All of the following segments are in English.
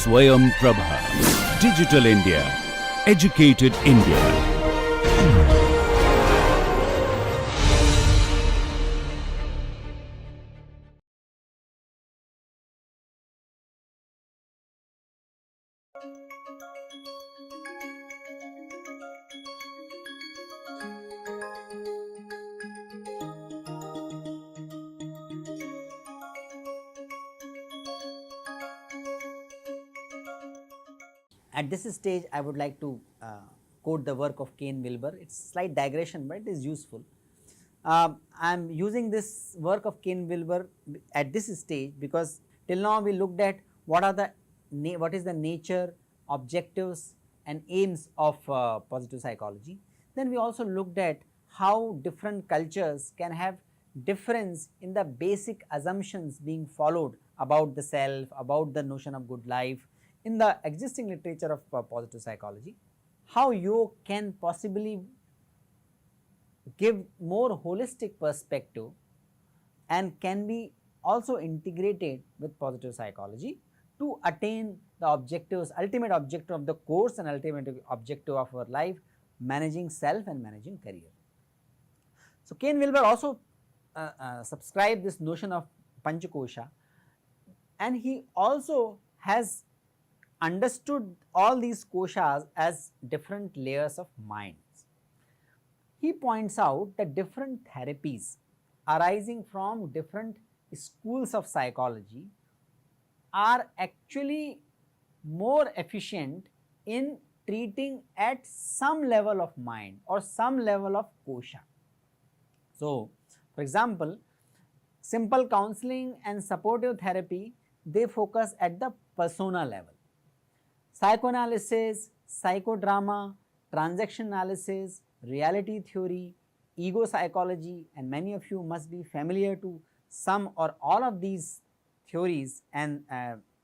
Swayam Prabha. Digital India. Educated India. At this stage, I would like to quote the work of Cain Wilber. It's a slight digression, but it is useful. I am using this work of Cain Wilber at this stage because till now we looked at what is the nature, objectives and aims of positive psychology. Then we also looked at how different cultures can have difference in the basic assumptions being followed about the self, about the notion of good life in the existing literature of positive psychology, how yoga can possibly give more holistic perspective and can be also integrated with positive psychology to attain the objectives, ultimate objective of the course and ultimate objective of our life, managing self and managing career. So, Cain Wilber also subscribed this notion of Panchakosha, and he also has understood all these koshas as different layers of minds. He points out that different therapies arising from different schools of psychology are actually more efficient in treating at some level of mind or some level of kosha. So, for example, simple counseling and supportive therapy, they focus at the persona level. Psychoanalysis, psychodrama, transaction analysis, reality theory, ego psychology, and many of you must be familiar to some or all of these theories and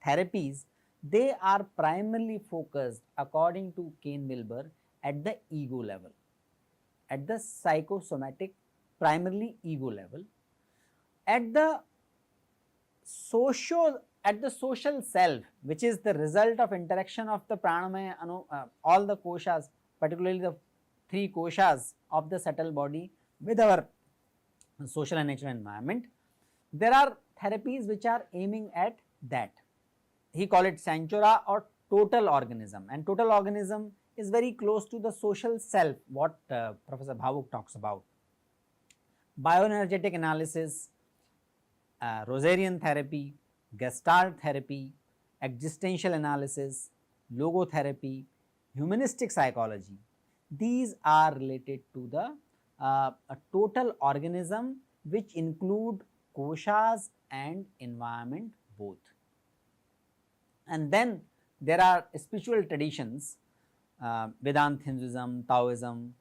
therapies. They are primarily focused, according to Cain Wilber, at the ego level, at the psychosomatic, primarily ego level. At the social self, which is the result of interaction of the pranamaya, all the koshas, particularly the 3 koshas of the subtle body with our social and natural environment, there are therapies which are aiming at that. He called it Sanchora or total organism, and total organism is very close to the social self, what Professor Bhavuk talks about. Bioenergetic analysis, Rosarian therapy, Gestalt therapy, existential analysis, logotherapy, humanistic psychology, these are related to the a total organism which include koshas and environment both. And then there are spiritual traditions, Vedanta Hinduism, Taoism,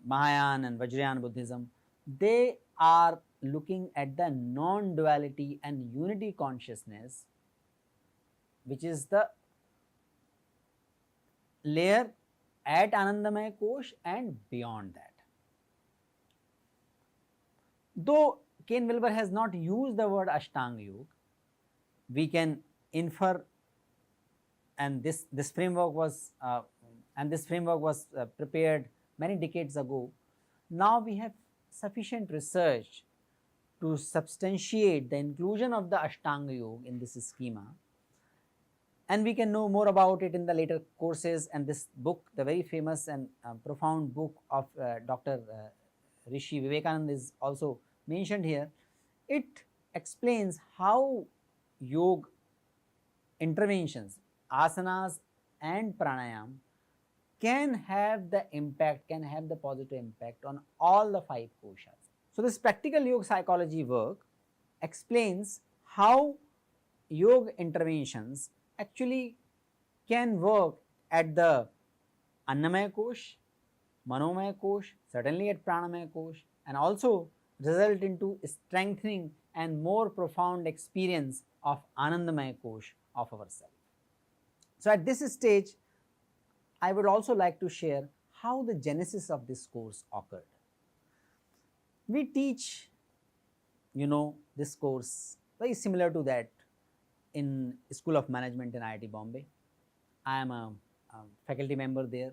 Mahayana and Vajrayana Buddhism, they are looking at the non-duality and unity consciousness, which is the layer at Anandamaya Kosh and beyond that. Though Cain Wilber has not used the word Ashtanga Yoga, we can infer, and this framework was prepared many decades ago. Now we have sufficient research to substantiate the inclusion of the Ashtanga Yoga in this schema, and we can know more about it in the later courses. And this book, the very famous and profound book of Dr. Rishi Vivekananda, is also mentioned here. It explains how yoga interventions, asanas and pranayam can have the impact, can have the positive impact on all the 5 koshas. So, this practical yoga psychology work explains how yoga interventions actually can work at the Annamaya Kosh, Manomaya Kosh, certainly at Pranamaya Kosh, and also result into strengthening and more profound experience of Anandamaya Kosh of ourselves. So, at this stage, I would also like to share how the genesis of this course occurred. We teach, this course very similar to that in School of Management in IIT Bombay. I am a faculty member there,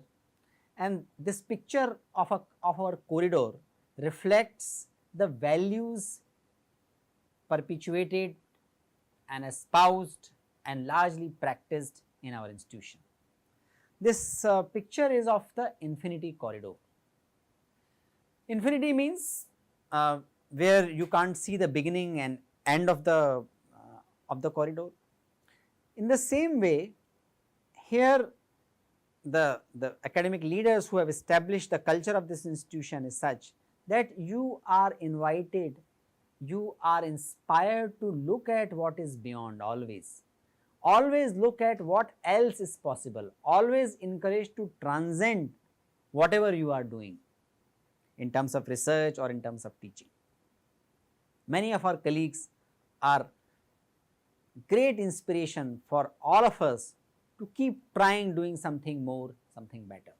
and this picture of our corridor reflects the values perpetuated and espoused and largely practiced in our institution. This picture is of the infinity corridor. Infinity means where you can't see the beginning and end of the corridor. In the same way, here the academic leaders who have established the culture of this institution is such that you are invited, you are inspired to look at what is beyond always. Always look at what else is possible, always encouraged to transcend whatever you are doing in terms of research or in terms of teaching. Many of our colleagues are great inspiration for all of us to keep trying doing something more, something better.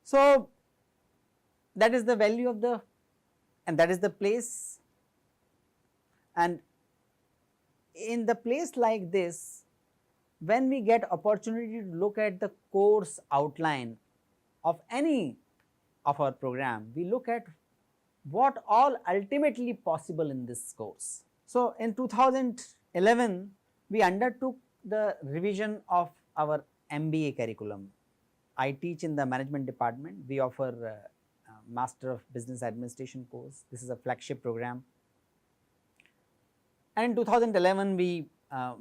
So, that is the value of the, and that is the place, and in the place like this, when we get opportunity to look at the course outline of any of our program, we look at what all ultimately possible in this course. So, in 2011, we undertook the revision of our MBA curriculum. I teach in the management department. We offer Master of Business Administration course. This is a flagship program. And in 2011, we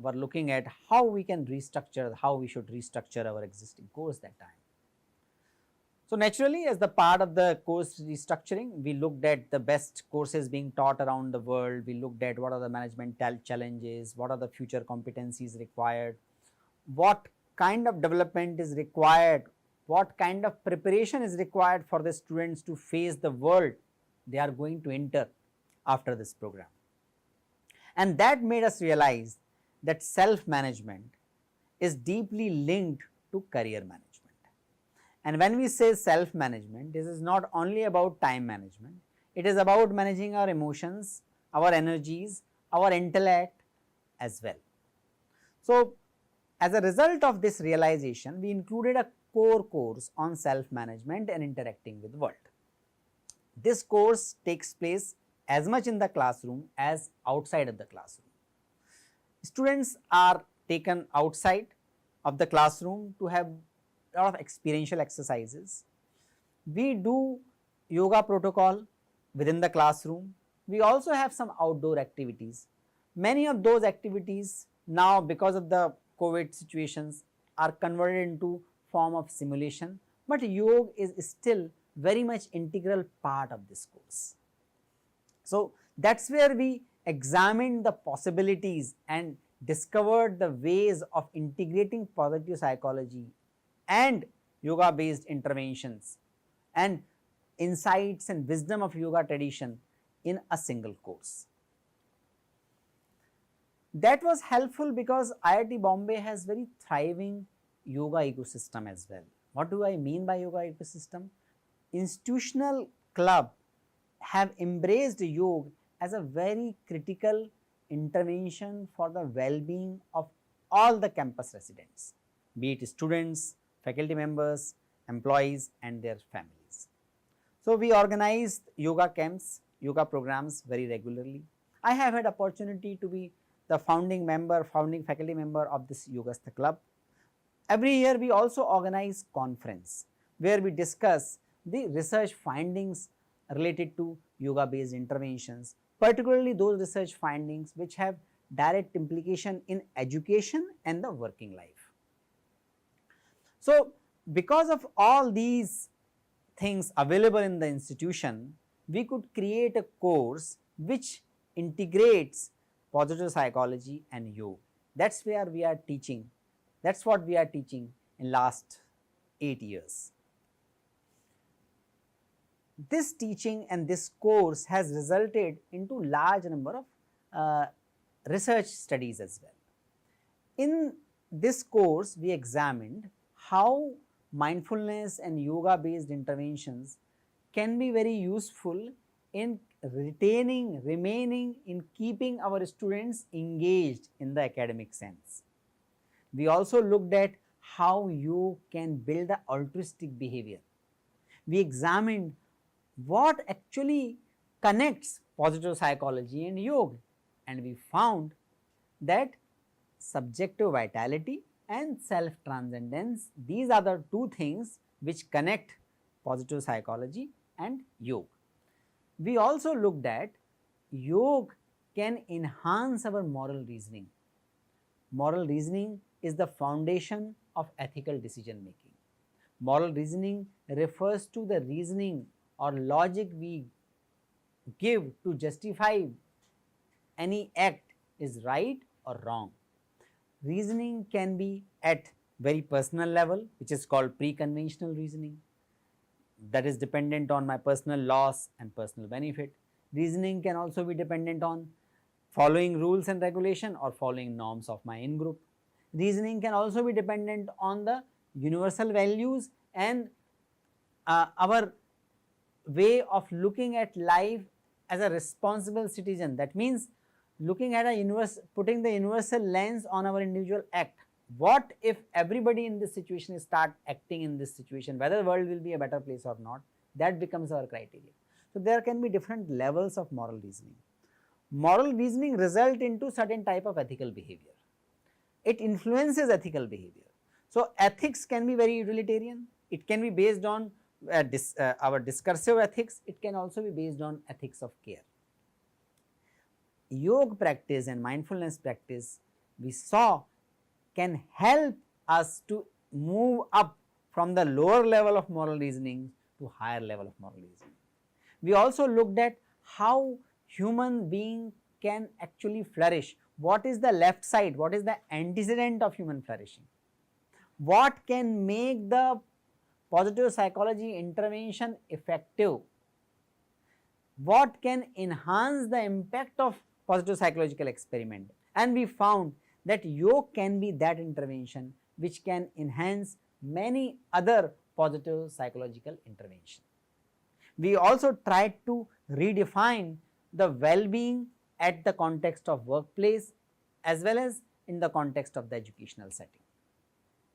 were looking at how we can restructure, how we should restructure our existing course that time. So, naturally, as the part of the course restructuring, we looked at the best courses being taught around the world. We looked at what are the management challenges, what are the future competencies required, what kind of development is required, what kind of preparation is required for the students to face the world they are going to enter after this program. And that made us realize that self-management is deeply linked to career management. And when we say self-management, this is not only about time management, it is about managing our emotions, our energies, our intellect as well. So, as a result of this realization, we included a core course on self-management and interacting with the world. This course takes place as much in the classroom as outside of the classroom. Students are taken outside of the classroom to have a lot of experiential exercises. We do yoga protocol within the classroom. We also have some outdoor activities. Many of those activities now, because of the COVID situations, are converted into form of simulation, but yoga is still very much integral part of this course. So, that is where we examined the possibilities and discovered the ways of integrating positive psychology and yoga based interventions and insights and wisdom of yoga tradition in a single course. That was helpful because IIT Bombay has very thriving yoga ecosystem as well. What do I mean by yoga ecosystem? Institutional club have embraced yoga as a very critical intervention for the well-being of all the campus residents, be it students, faculty members, employees and their families. So, we organize yoga camps, yoga programs very regularly. I have had opportunity to be the founding faculty member of this Yogastha club. Every year we also organize conference where we discuss the research findings related to yoga based interventions, particularly those research findings which have direct implication in education and the working life. So, because of all these things available in the institution, we could create a course which integrates positive psychology and yoga. That is where we are teaching, that is what we are teaching in last 8 years. This teaching and this course has resulted into large number of research studies as well. In this course, we examined how mindfulness and yoga based interventions can be very useful in remaining in keeping our students engaged in the academic sense. We also looked at how you can build the altruistic behavior. We examined what actually connects positive psychology and yoga, and we found that subjective vitality and self transcendence, these are the two things which connect positive psychology and yoga. We also looked at yoga can enhance our moral reasoning. Moral reasoning is the foundation of ethical decision making. Moral reasoning refers to the reasoning or logic we give to justify any act is right or wrong. Reasoning can be at very personal level, which is called pre-conventional reasoning, that is dependent on my personal loss and personal benefit. Reasoning can also be dependent on following rules and regulation or following norms of my in-group. Reasoning can also be dependent on the universal values and our way of looking at life as a responsible citizen. That means looking at putting the universal lens on our individual act. What if everybody in this situation start acting in this situation, whether the world will be a better place or not? That becomes our criteria. So there can be different levels of moral reasoning. Moral reasoning result into certain type of ethical behavior. It influences ethical behavior. So ethics can be very utilitarian. It can be based on our discursive ethics. It can also be based on ethics of care. Yoga practice and mindfulness practice, we saw, can help us to move up from the lower level of moral reasoning to higher level of moral reasoning. We also looked at how human being can actually flourish. What is the left side? What is the antecedent of human flourishing? What can make the positive psychology intervention effective? What can enhance the impact of positive psychological experiment? And we found that yoga can be that intervention which can enhance many other positive psychological interventions. We also tried to redefine the well-being at the context of workplace as well as in the context of the educational setting.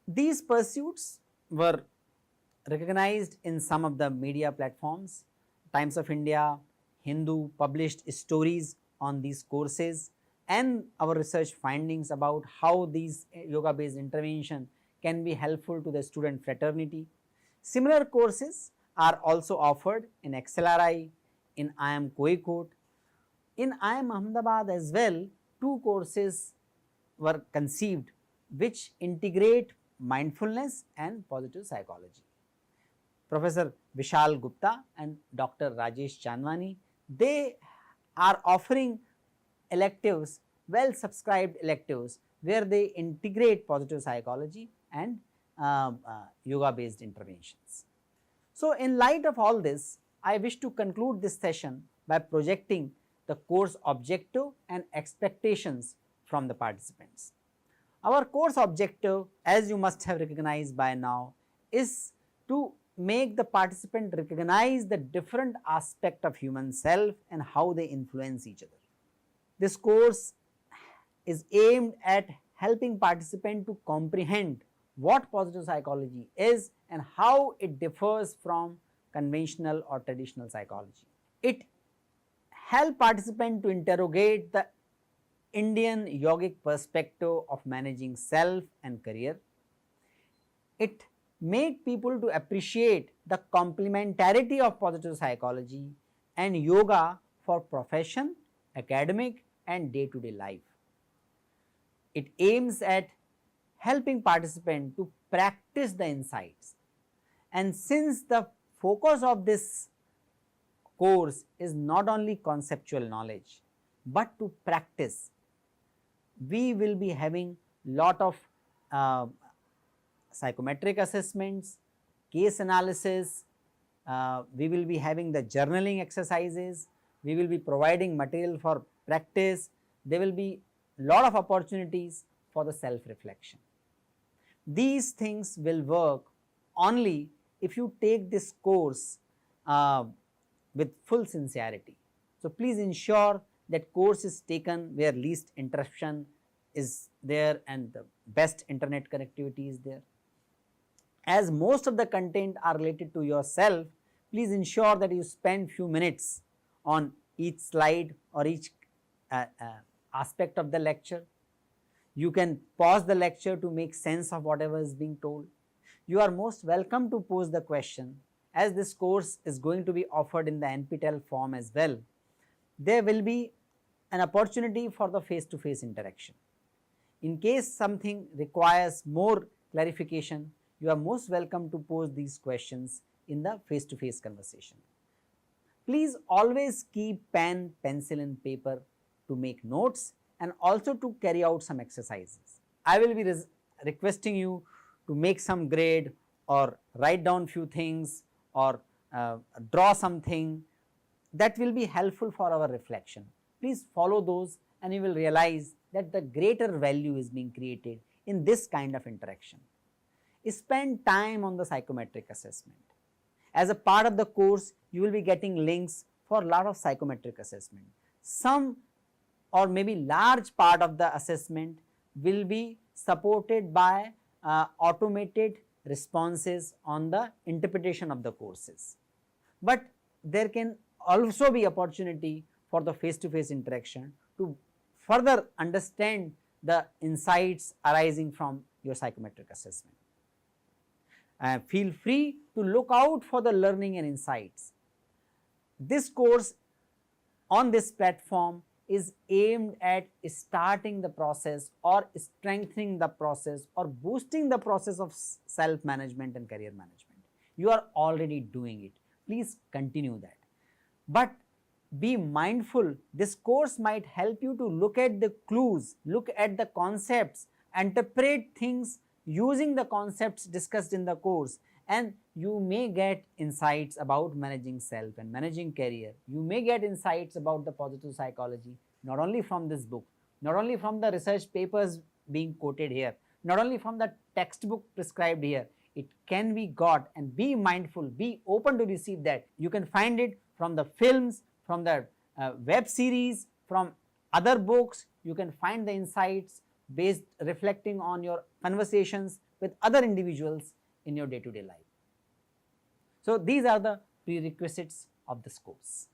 These pursuits were recognized in some of the media platforms. Times of India, Hindu published stories on these courses and our research findings about how these yoga based intervention can be helpful to the student fraternity. Similar courses are also offered in XLRI, in IIM Kozhikode. In IIM Ahmedabad as well, two courses were conceived which integrate mindfulness and positive psychology. Professor Vishal Gupta and Dr. Rajesh Chandwani, they are offering electives, well subscribed electives, where they integrate positive psychology and yoga based interventions. So in light of all this, I wish to conclude this session by projecting the course objective and expectations from the participants. Our course objective, as you must have recognized by now, is to make the participant recognize the different aspect of human self and how they influence each other. This course is aimed at helping participant to comprehend what positive psychology is and how it differs from conventional or traditional psychology. It helps participant to interrogate the Indian yogic perspective of managing self and career. It make people to appreciate the complementarity of positive psychology and yoga for profession, academic and day-to-day life. It aims at helping participants to practice the insights, and since the focus of this course is not only conceptual knowledge but to practice, we will be having lot of psychometric assessments, case analysis, we will be having the journaling exercises, we will be providing material for practice, there will be lot of opportunities for the self reflection. These things will work only if you take this course with full sincerity. So please ensure that course is taken where least interruption is there and the best internet connectivity is there. As most of the content are related to yourself, please ensure that you spend few minutes on each slide or each aspect of the lecture. You can pause the lecture to make sense of whatever is being told. You are most welcome to pose the question. As this course is going to be offered in the NPTEL form as well, there will be an opportunity for the face-to-face interaction. In case something requires more clarification, you are most welcome to pose these questions in the face-to-face conversation. Please always keep pen, pencil and paper to make notes and also to carry out some exercises. I will be requesting you to make some grade or write down few things or draw something that will be helpful for our reflection. Please follow those and you will realize that the greater value is being created in this kind of interaction. Spend time on the psychometric assessment. As a part of the course, you will be getting links for a lot of psychometric assessment. Some or maybe large part of the assessment will be supported by automated responses on the interpretation of the courses. But there can also be opportunity for the face-to-face interaction to further understand the insights arising from your psychometric assessment. Feel free to look out for the learning and insights. This course on this platform is aimed at starting the process or strengthening the process or boosting the process of self-management and career management. You are already doing it. Please continue that. But be mindful, this course might help you to look at the clues, look at the concepts, interpret things using the concepts discussed in the course, and you may get insights about managing self and managing career. You may get insights about the positive psychology, not only from this book, not only from the research papers being quoted here, not only from the textbook prescribed here. It can be got, and be mindful, be open to receive that. You can find it from the films, from the web series, from other books. You can find the insights based reflecting on your conversations with other individuals in your day-to-day life. So these are the prerequisites of this course.